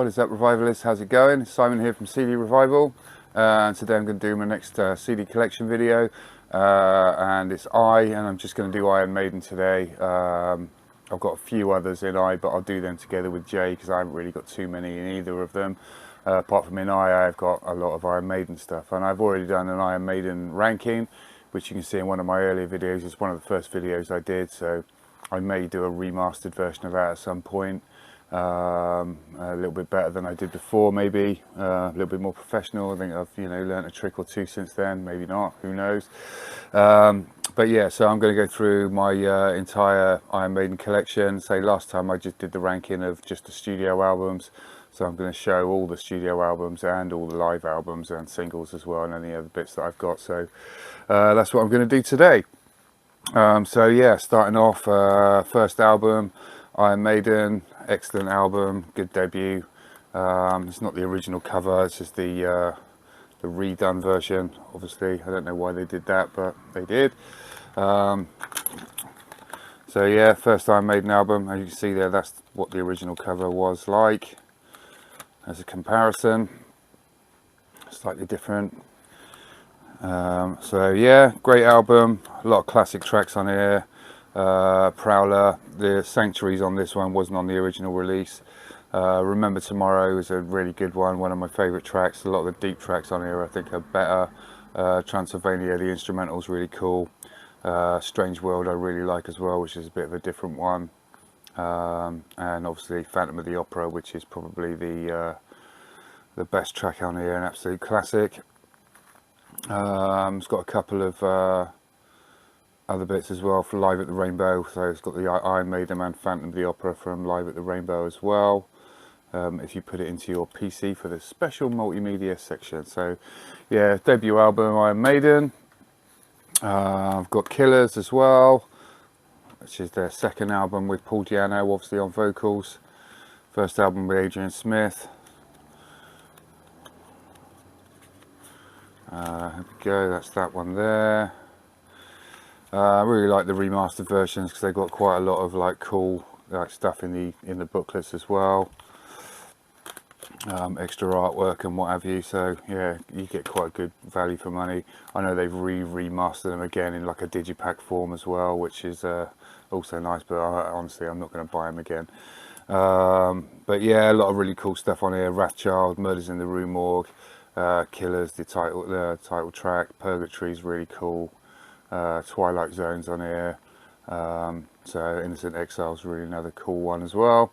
What is up, Revivalists? How's it going? It's Simon here from CD Revival, and today I'm going to do my next CD collection video, and it's and I'm just going to do Iron Maiden today. I've got a few others in but I'll do them together with Jay because I haven't really got too many in either of them. Apart from in I've got a lot of Iron Maiden stuff, and I've already done an Iron Maiden ranking, which you can see in one of my earlier videos. It's one of the first videos I did, so I may do a remastered version of that at some point. A little bit better than I did before, maybe a little bit more professional. I think I've learned a trick or two since then, maybe not, who knows. But yeah, so I'm going to go through my entire Iron Maiden collection. Say last time I just did the ranking of just the studio albums, so I'm going to show all the studio albums and all the live albums and singles as well, and any other bits that I've got. So that's what I'm going to do today. So yeah, starting off, first album, Iron Maiden, excellent album, good debut. It's not the original cover, it's just the redone version. Obviously, I don't know why they did that, but they did. So yeah, first Iron Maiden album. As you can see there, that's what the original cover was like. As a comparison, slightly different. So yeah, great album, a lot of classic tracks on here. Prowler, the Sanctuaries on this one wasn't on the original release. Remember Tomorrow is a really good one of my favourite tracks. A lot of the deep tracks on here I think are better. Transylvania, the instrumental's really cool. Strange World I really like as well, which is a bit of a different one. And obviously Phantom of the Opera, which is probably the best track on here, an absolute classic. It's got a couple of other bits as well for Live at the Rainbow, so it's got the Iron Maiden and Phantom of the Opera from Live at the Rainbow as well, if you put it into your PC for the special multimedia section. So yeah, debut album Iron Maiden. I've got Killers as well, which is their second album with Paul Di'Anno obviously on vocals. First album with Adrian Smith. Here we go, that's that one there. I really like the remastered versions because they've got quite a lot of cool stuff in the booklets as well, extra artwork and what have you. So yeah, you get quite good value for money. I know they've remastered them again in like a digipack form as well, which is also nice, but honestly I'm not going to buy them again. But yeah, a lot of really cool stuff on here. Wrathchild, Murders in the Rue Morgue, Killers, the title track, Purgatory is really cool. Twilight Zone's on here. So Innocent Exile's really another cool one as well.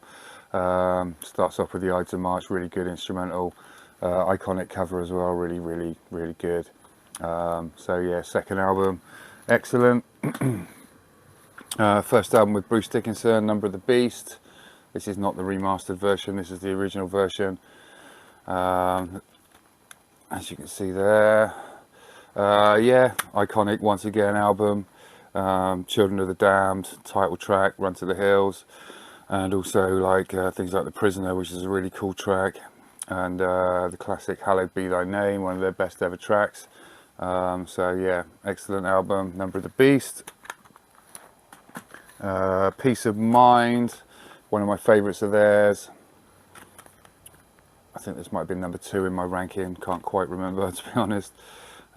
Starts off with the Ides of March, really good instrumental. Iconic cover as well, really good. So yeah, second album, excellent. First album with Bruce Dickinson, Number of the Beast. This is not the remastered version, this is the original version. As you can see there. Yeah, iconic once again album. Children of the Damned, title track, Run to the Hills, and also things like The Prisoner, which is a really cool track, and the classic Hallowed Be Thy Name, one of their best ever tracks. So yeah, excellent album. Number of the Beast. Peace of Mind, one of my favourites of theirs. I think this might have been number 2 in my ranking, can't quite remember to be honest.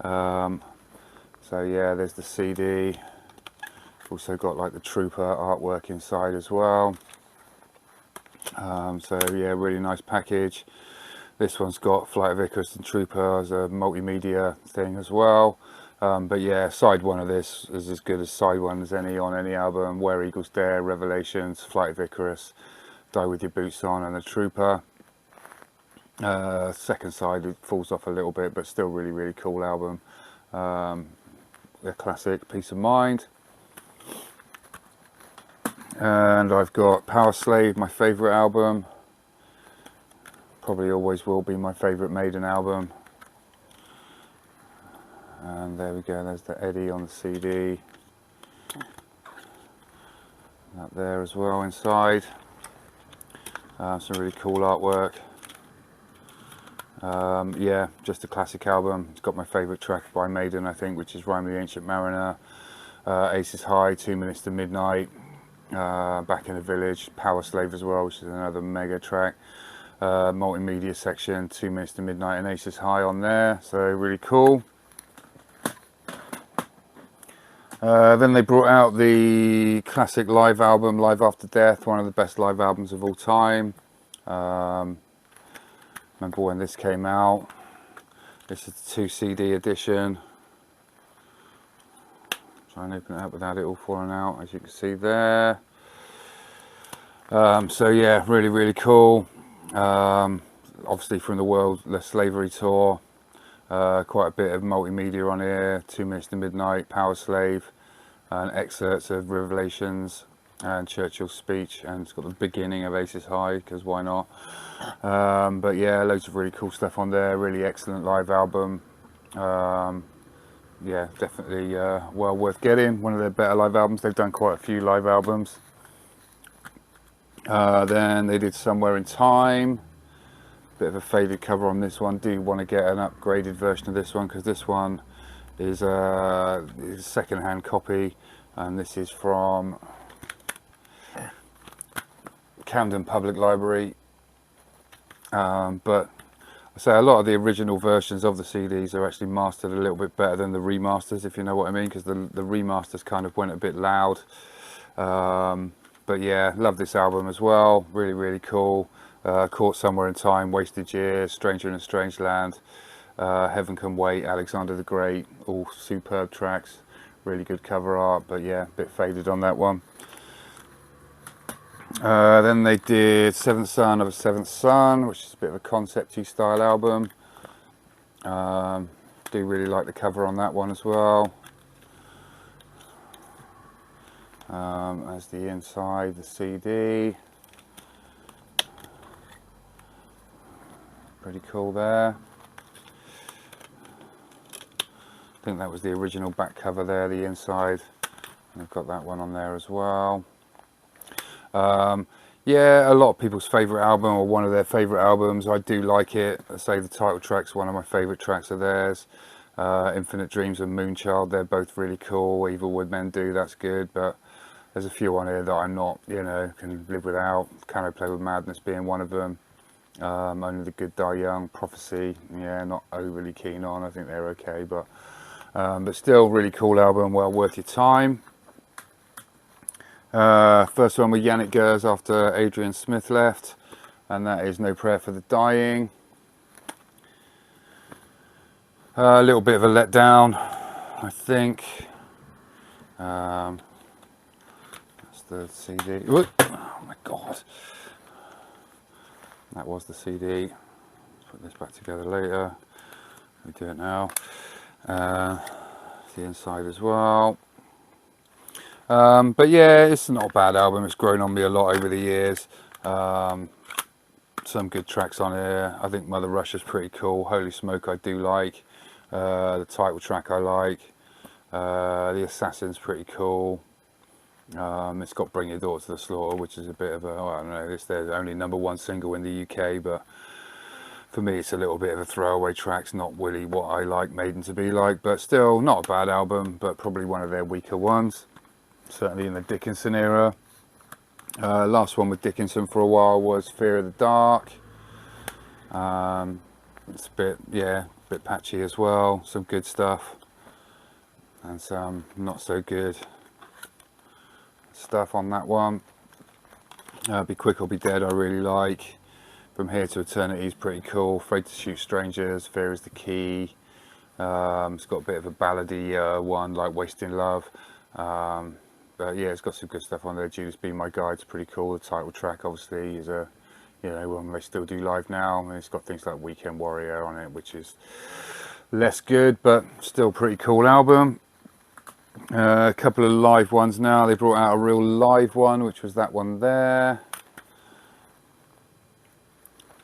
So yeah, there's the CD. Also got the Trooper artwork inside as well. So yeah, really nice package. This one's got Flight of Icarus and Trooper as a multimedia thing as well. But yeah, side 1 of this is as good as side 1 as any on any album. Where Eagles Dare, Revelations, Flight of Icarus, Die With Your Boots On, and the Trooper. Second side it falls off a little bit, but still really cool album. A classic, Peace of Mind. And I've got Power Slave, my favourite album. Probably always will be my favourite Maiden album. And there we go, there's the Eddie on the CD. That there as well inside. Some really cool artwork. Yeah, just a classic album. It's got my favourite track by Maiden, I think, which is Rime of the Ancient Mariner. Aces High, 2 Minutes to Midnight. Back in the Village, Power Slave as well, which is another mega track. multimedia section, 2 Minutes to Midnight and Aces High on there, so really cool. Then they brought out the classic live album, Live After Death, one of the best live albums of all time. Remember when this came out? This is the 2 CD edition. Try and open it up without it all falling out, as you can see there. So yeah, really cool. Obviously from the World Less Slavery tour. Quite a bit of multimedia on here, 2 Minutes to Midnight, Power Slave, and excerpts of Revelations and Churchill's speech, and it's got the beginning of Aces High, because why not. But yeah, loads of really cool stuff on there, really excellent live album. Yeah, definitely well worth getting, one of their better live albums. They've done quite a few live albums. Then they did Somewhere in Time. Bit of a faded cover on this one. Do want to get an upgraded version of this one, because this one is a second-hand copy, and this is from Camden Public Library. But I say a lot of the original versions of the CDs are actually mastered a little bit better than the remasters, if you know what I mean, because the remasters kind of went a bit loud. But yeah, love this album as well. Really cool. Caught Somewhere in Time, Wasted Years, Stranger in a Strange Land, Heaven Can Wait, Alexander the Great, all superb tracks. Really good cover art, but yeah, a bit faded on that one. Then they did Seventh Son of a Seventh Son, which is a bit of a concept-y style album. Do really like the cover on that one as well. As the inside, the CD. Pretty cool there. I think that was the original back cover there, the inside. And I've got that one on there as well. Yeah, a lot of people's favourite album, or one of their favourite albums. I do like it. I say the title track's one of my favourite tracks of theirs. Infinite Dreams and Moonchild, they're both really cool. Evil Would Men Do, that's good, but there's a few on here that I'm not, you know, can live without. Can I Play With Madness being one of them. Only the Good Die Young, Prophecy, yeah, not overly keen on. I think they're okay, but still really cool album, well worth your time. First one with Yannick Gers after Adrian Smith left, and that is No Prayer for the Dying. A little bit of a letdown, I think. That's the CD. Oh my god. That was the CD. Put this back together later. We do it now. The inside as well. But yeah, it's not a bad album. It's grown on me a lot over the years. Some good tracks on here. I think Mother Russia's pretty cool. Holy Smoke I do like. The title track I like. The Assassin's pretty cool. It's got Bring Your Daughter to the Slaughter, which is a bit of a, I don't know, it's their only #1 single in the UK, but for me it's a little bit of a throwaway track. It's not really what I like Maiden to be like, but still not a bad album, but probably one of their weaker ones, certainly in the Dickinson era. Last one with Dickinson for a while was Fear of the Dark. It's a bit, yeah, a bit patchy as well. Some good stuff and some not so good stuff on that one. Be Quick or Be Dead I really like. From Here to Eternity is pretty cool. Afraid to Shoot Strangers, Fear is the Key. It's got a bit of a ballady one like Wasting Love. But yeah, it's got some good stuff on there. Judas Be My Guide's pretty cool. The title track obviously is a, you know, one they still do live now, and it's got things like Weekend Warrior on it, which is less good but still pretty cool album. A couple of live ones now. They brought out a real live one, which was that one there,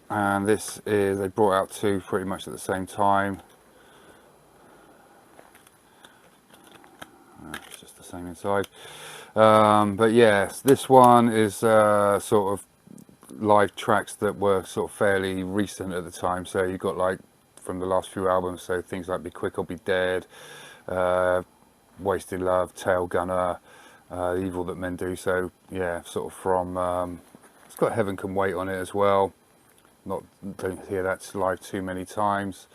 and this is, they brought out two pretty much at the same time. It's just the same inside. But yes, this one is sort of live tracks that were sort of fairly recent at the time. So you've got like from the last few albums, so things like Be Quick or Be Dead, Wasted Love, Tail Gunner, Evil That Men Do. So yeah, sort of from, it's got Heaven Can Wait on it as well. don't hear that live too many times,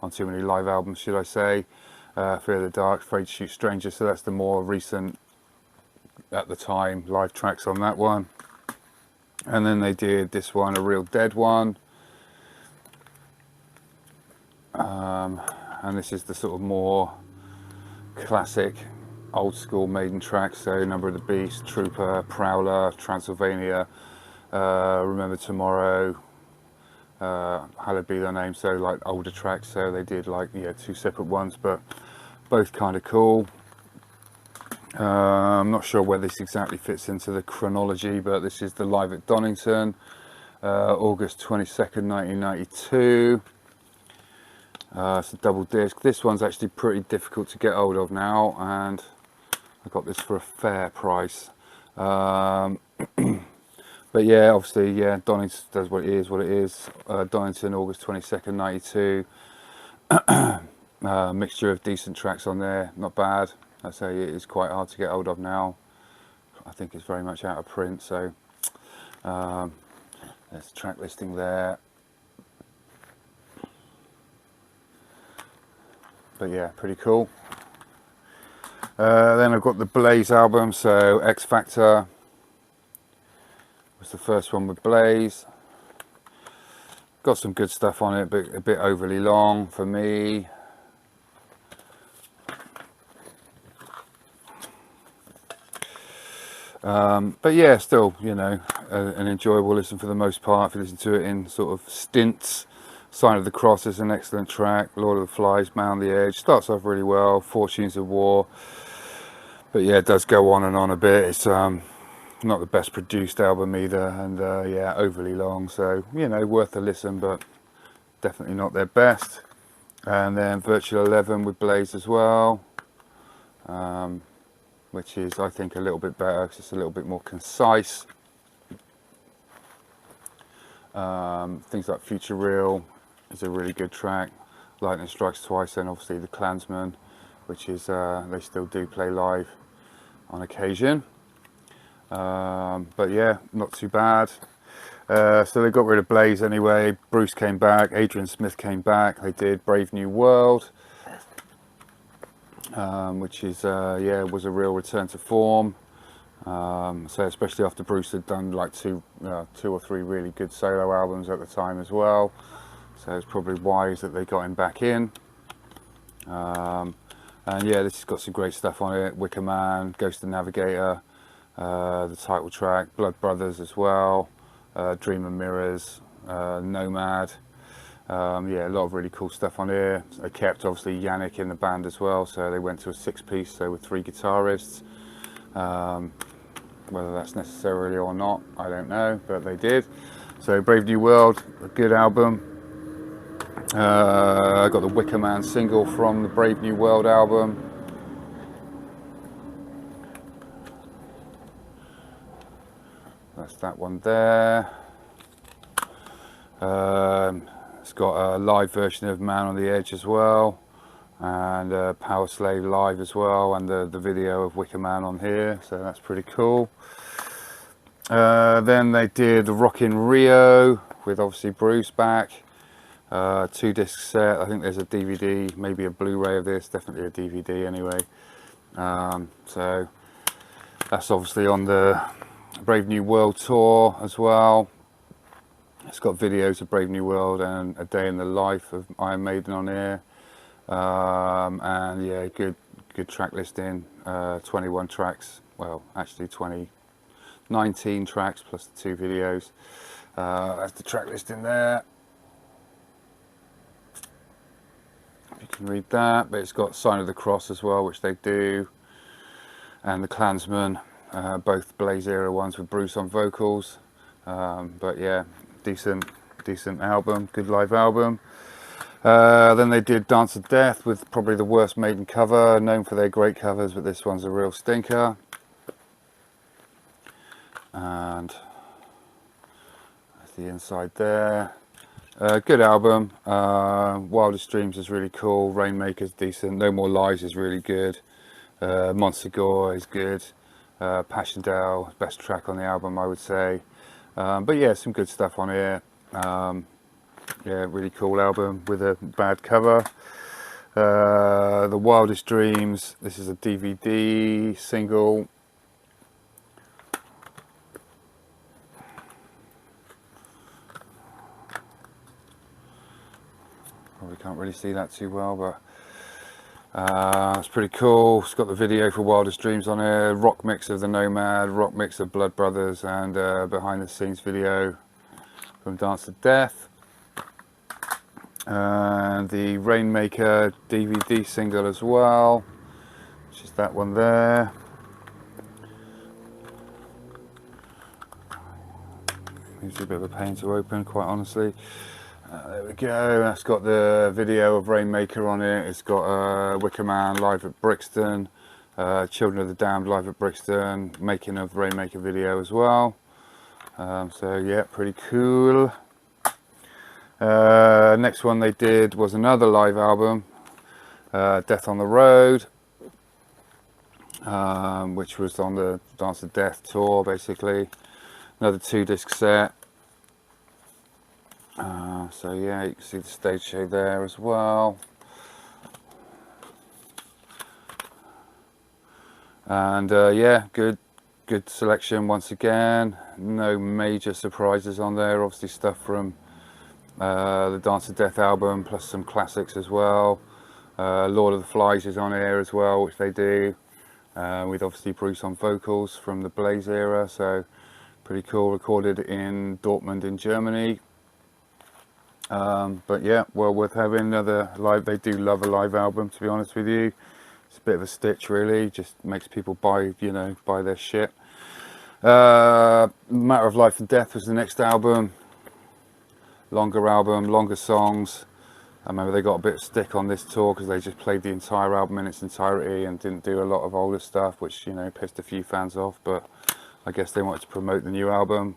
on too many live albums, should I say. Fear of the Dark, Afraid to Shoot Strangers, so that's the more recent, at the time, live tracks on that one. And then they did this one, A Real Dead one. And this is the sort of more classic, old school Maiden tracks, so Number of the Beast, Trooper, Prowler, Transylvania, Remember Tomorrow, Hallowed Be Thy Name, so like older tracks. So they did like, yeah, 2 separate ones, but both kind of cool. I'm not sure where this exactly fits into the chronology, but this is the Live at Donington, August 22nd 1992. It's a double disc. This one's actually pretty difficult to get hold of now, and I got this for a fair price. But yeah, obviously, yeah, Donington does what it is. Donington, August 22nd 92. Mixture of decent tracks on there, not bad. I say it is quite hard to get hold of now. I think it's very much out of print, so there's a track listing there. But yeah, pretty cool. Then I've got the Blaze album, so X Factor was the first one with Blaze. Got some good stuff on it, but a bit overly long for me. But yeah, still, you know, an enjoyable listen for the most part, if you listen to it in sort of stints. Sign of the Cross is an excellent track. Lord of the Flies, Man on the Edge, starts off really well. Fortunes of War, but yeah, it does go on and on a bit. It's not the best produced album either, and yeah, overly long, so you know, worth a listen, but definitely not their best. And then Virtual 11 with Blaze as well, which is, I think, a little bit better because it's a little bit more concise. Things like Future Real is a really good track. Lightning Strikes Twice, and obviously the Klansman, which is they still do play live on occasion. But yeah, not too bad. So they got rid of Blaze anyway. Bruce came back, Adrian Smith came back. They did Brave New World, which is yeah, was a real return to form. So especially after Bruce had done like two or three really good solo albums at the time as well, so it's probably wise that they got him back in. And yeah, this has got some great stuff on it. Wicker Man, Ghost of Navigator, the title track, Blood Brothers as well, Dream of Mirrors, Nomad. Yeah, a lot of really cool stuff on here. They kept obviously Yannick in the band as well, so they went to a 6-piece, so with 3 guitarists. Whether that's necessarily or not, I don't know, but they did. So Brave New World, a good album. I got the Wicker Man single from the Brave New World album. That's that one there. It's got a live version of Man on the Edge as well, and Power Slave live as well, and the video of Wicker Man on here, so that's pretty cool. Then they did the Rockin' Rio with obviously Bruce back, 2-disc set. I think there's a DVD, maybe a Blu-ray of this, definitely a DVD anyway. So that's obviously on the Brave New World tour as well. It's got videos of Brave New World and A Day in the Life of Iron Maiden on here. And yeah, good track listing, 21 tracks, well actually 19 tracks plus the 2 videos. That's the track listing there, you can read that. But it's got Sign of the Cross as well, which they do, and the Klansman, both Blaze era ones with Bruce on vocals. But yeah, decent album, good live album. Then they did Dance of Death with probably the worst Maiden cover, known for their great covers, but this one's a real stinker. And that's the inside there. Good album. Wildest Dreams is really cool. Rainmaker's decent. No More Lies is really good. Montsegur is good. Passchendaele, best track on the album, I would say. But yeah, some good stuff on here. Yeah, really cool album with a bad cover. The Wildest Dreams, this is a DVD single. Probably can't really see that too well, but it's pretty cool. It's got the video for Wildest Dreams on here, rock mix of the Nomad, rock mix of Blood Brothers, and behind the scenes video from Dance to Death. And the Rainmaker DVD single as well, which is that one there. It's a bit of a pain to open, quite honestly. There we go. That's got the video of Rainmaker on it. It's got Wicker Man live at Brixton, Children of the Damned live at Brixton, making of Rainmaker video as well. So yeah, pretty cool. Next one they did was another live album, Death on the Road, which was on the Dance to Death tour, basically. Another 2-disc set. So yeah, you can see the stage show there as well. And yeah, good selection once again. No major surprises on there. Obviously stuff from the Dance to Death album, plus some classics as well. Lord of the Flies is on here as well, which they do, with obviously Bruce on vocals from the Blaze era. So pretty cool. Recorded in Dortmund in Germany. But yeah, well worth having. Another live. They do love a live album, to be honest with you. It's a bit of a stitch, really. Just makes people buy, you know, buy their shit. Matter of Life and Death was the next album. Longer album, longer songs. I remember they got a bit of stick on this tour because they just played the entire album in its entirety and didn't do a lot of older stuff, which, you know, pissed a few fans off. But I guess they wanted to promote the new album.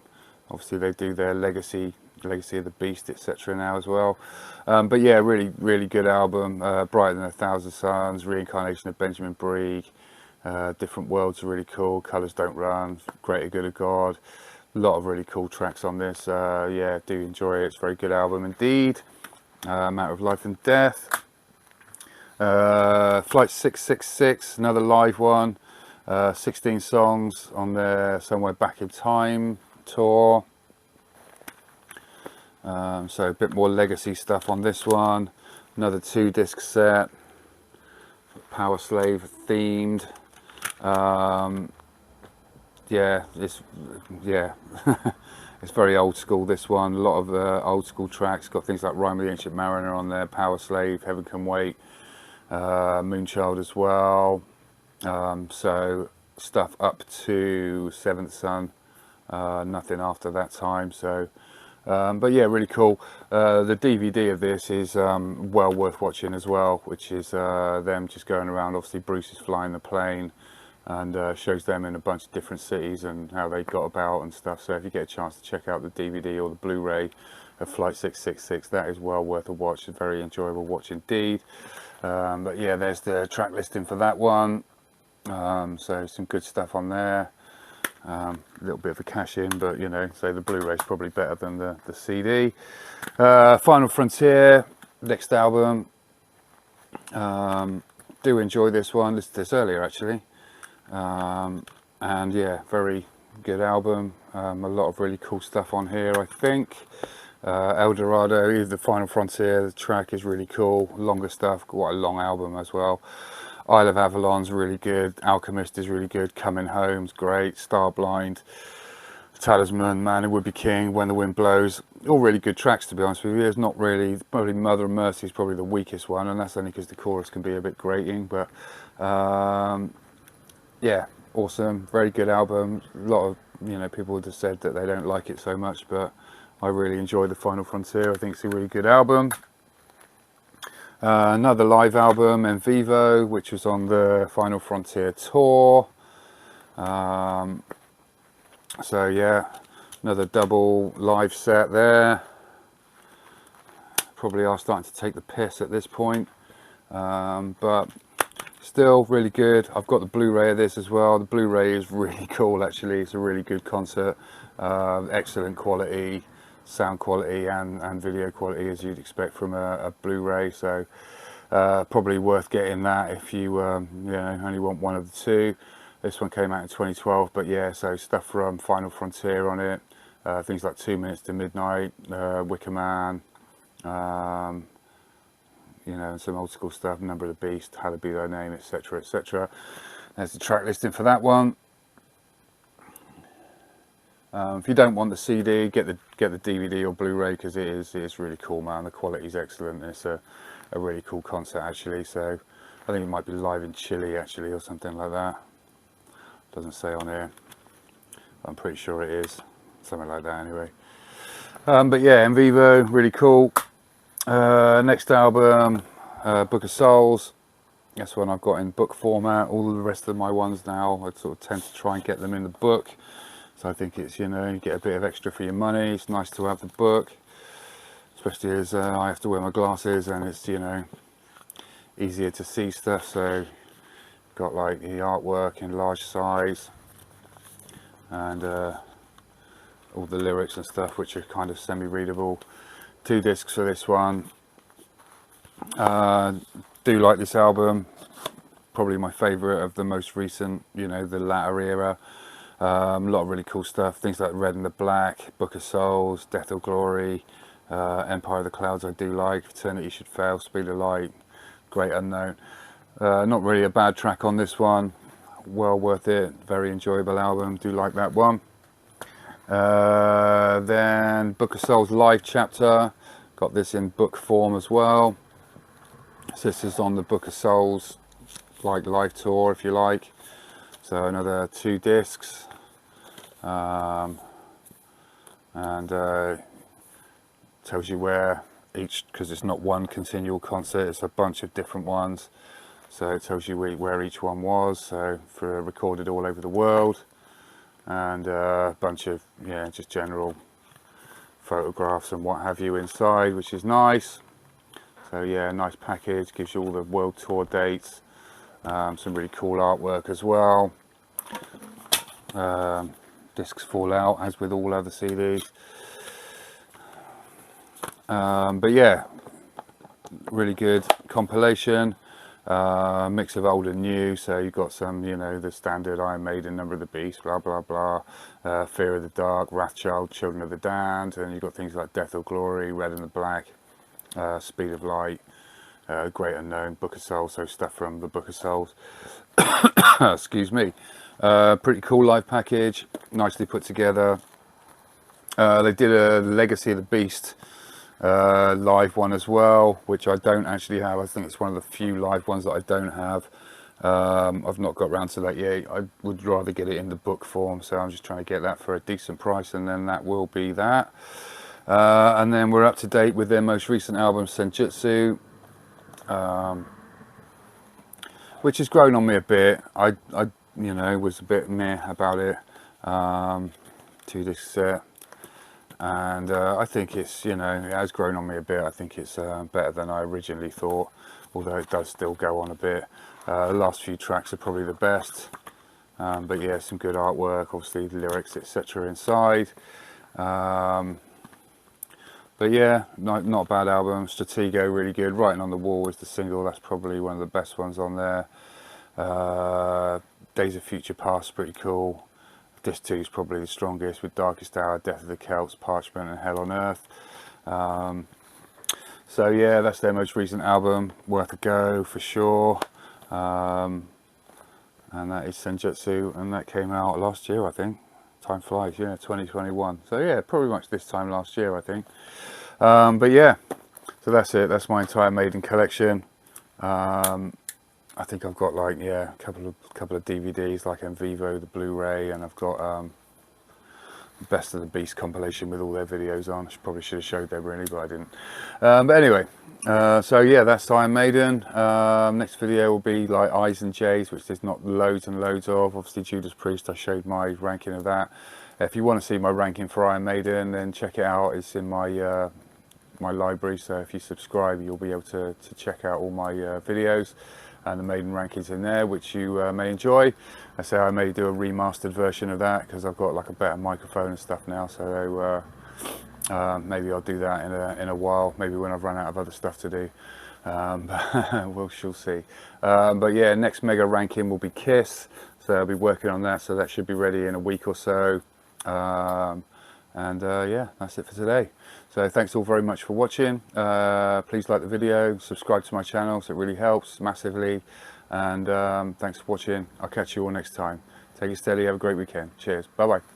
Obviously they do their Legacy of the Beast, etc. now as well. But yeah, really good album. Brighter Than a Thousand Suns, Reincarnation of Benjamin Brieg, Different Worlds are really cool, Colours Don't Run, Greater Good of God. A lot of really cool tracks on this. Yeah, do enjoy it. It's a very good album indeed. Matter of Life and Death. Flight 666, another live one. 16 songs on their Somewhere Back in Time tour. So a bit more legacy stuff on this one. Another 2-disc set, Power Slave themed. Yeah, it's very old school, this one. A lot of old school tracks. Got things like Rhyme of the Ancient Mariner on there, Power Slave, Heaven Can Wait, Moonchild as well. So stuff up to Seventh Son, nothing after that time. So but yeah, really cool. The DVD of this is well worth watching as well, which is them just going around. Obviously Bruce is flying the plane, and shows them in a bunch of different cities and how they got about and stuff. So if you get a chance to check out the DVD or the Blu-ray of Flight 666, that is well worth a watch. A very enjoyable watch indeed. But yeah, there's the track listing for that one. So some good stuff on there. A little bit of a cash in, but you know, so the Blu-ray is probably better than the CD. Final Frontier, next album. Do enjoy this one. Listened to this earlier actually. And yeah, very good album. A lot of really cool stuff on here, I think. El Dorado, the Final Frontier, the track is really cool. Longer stuff, quite a long album as well. Isle of Avalon's really good. Alchemist is really good. Coming Home's great. Starblind, Talisman, Man Who Would Be King, When the Wind Blows. All really good tracks, to be honest with you. It's not really, probably Mother of Mercy is probably the weakest one, and that's only because the chorus can be a bit grating. But yeah, awesome, very good album. A lot of, you know, people would have said that they don't like it so much, but I really enjoy the Final Frontier. I think it's a really good album. Another live album, En Vivo, which was on the Final Frontier tour. So yeah, another double live set there. Probably are starting to take the piss at this point, but still really good. I've got the Blu-ray of this as well. The Blu-ray is really cool actually. It's a really good concert, excellent quality. sound quality and video quality as you'd expect from a Blu-ray. So probably worth getting that if you you know, only want one of the two. This one came out in 2012, but yeah, so stuff from Final Frontier on it, things like 2 Minutes to Midnight, Wicker Man, you know, and some old school stuff, Number of the Beast, How to Be Thy Name, etc, etc. There's the track listing for that one. If you don't want the CD, get the DVD or Blu-ray, because it is really cool, man. The quality is excellent. It's a really cool concert actually. So I think it might be live in Chile actually, or something like that. Doesn't say on here. I'm pretty sure it is something like that anyway. But yeah, En Vivo, really cool. Next album, Book of Souls. That's one I've got in book format. All of the rest of my ones now, I sort of tend to try and get them in the book. So I think it's, you know, you get a bit of extra for your money. It's nice to have the book, especially as I have to wear my glasses and it's, you know, easier to see stuff. So got like the artwork in large size and all the lyrics and stuff, which are kind of semi-readable. 2 discs for this one. Do like this album, probably my favourite of the most recent, you know, the latter era. A lot of really cool stuff, things like Red and the Black, Book of Souls, Death or Glory, Empire of the Clouds I do like, Eternity Should Fail, Speed of Light, Great Unknown. Not really a bad track on this one, well worth it, very enjoyable album, do like that one. Then Book of Souls live chapter, got this in book form as well. So this is on the Book of Souls like live tour, if you like. So another 2 discs, and tells you where each, because it's not one continual concert, it's a bunch of different ones. So it tells you where each one was, so for recorded all over the world, and a bunch of, yeah, just general photographs and what have you inside, which is nice. So yeah, nice package, gives you all the world tour dates. Some really cool artwork as well. Discs fall out as with all other CDs. But yeah, really good compilation. Mix of old and new. So you've got some, you know, the standard Iron Maiden, Number of the Beast, blah blah blah. Fear of the Dark, Wrathchild, Children of the Damned, and you've got things like Death or Glory, Red and the Black, Speed of Light. Great Unknown, Book of Souls, so stuff from the Book of Souls. Excuse me. Pretty cool live package, nicely put together. They did a Legacy of the Beast live one as well, which I don't actually have. I think it's one of the few live ones that I don't have. I've not got round to that yet. I would rather get it in the book form, so I'm just trying to get that for a decent price, and then that will be that. And then we're up to date with their most recent album, Senjutsu, which has grown on me a bit. I you know, was a bit meh about it. 2 disc set, and I think it's, you know, it has grown on me a bit. I think it's better than I originally thought, although it does still go on a bit. The last few tracks are probably the best, but yeah, some good artwork, obviously the lyrics, etc. inside. But yeah, not a bad album. Stratego, really good. Writing on the Wall is the single, that's probably one of the best ones on there. Days of Future Past, pretty cool. Disc 2 is probably the strongest, with Darkest Hour, Death of the Celts, Parchment and Hell on Earth. So yeah, that's their most recent album, worth a go for sure. And that is Senjutsu, and that came out last year, I think. Time flies, yeah, 2021. So yeah, probably much this time last year, I think. But yeah, so that's it. That's my entire Maiden collection. I think I've got like, yeah, a couple of DVDs, like En Vivo, the Blu-ray, and I've got Best of the Beast compilation with all their videos on. I probably should have showed them really, but I didn't. But anyway, so yeah, that's Iron Maiden. Next video will be like I's and J's, which there's not loads and loads of. Obviously Judas Priest, I showed my ranking of that. If you want to see my ranking for Iron Maiden, then check it out. It's in my my library, so if you subscribe, you'll be able to check out all my videos. And the Maiden rankings in there, which you may enjoy. I say I may do a remastered version of that, because I've got like a better microphone and stuff now, so Maybe I'll do that in a while, maybe when I've run out of other stuff to do. We'll shall see. But yeah, next mega ranking will be Kiss, so I'll be working on that, so that should be ready in a week or so. Yeah, that's it for today. So thanks all very much for watching. Please like the video, subscribe to my channel, so it really helps massively. And thanks for watching. I'll catch you all next time. Take it steady, have a great weekend. Cheers, bye bye.